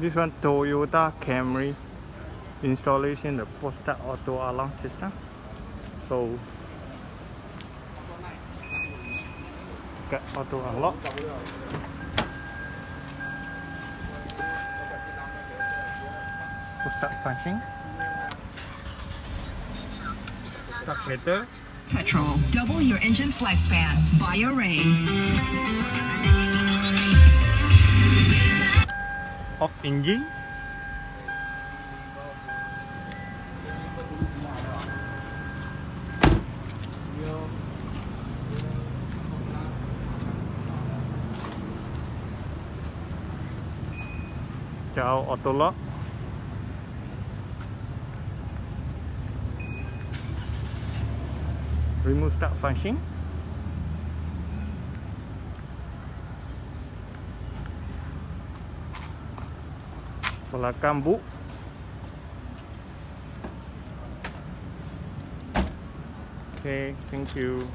This one Toyota Camry installation, the post auto alarm system. So got auto unlock. Start function. Start later. Petrol. Double your engine's lifespan. Buy a Ray. Off engine. Chào auto lock. Remove start function. Belakang boot. Okay, thank you.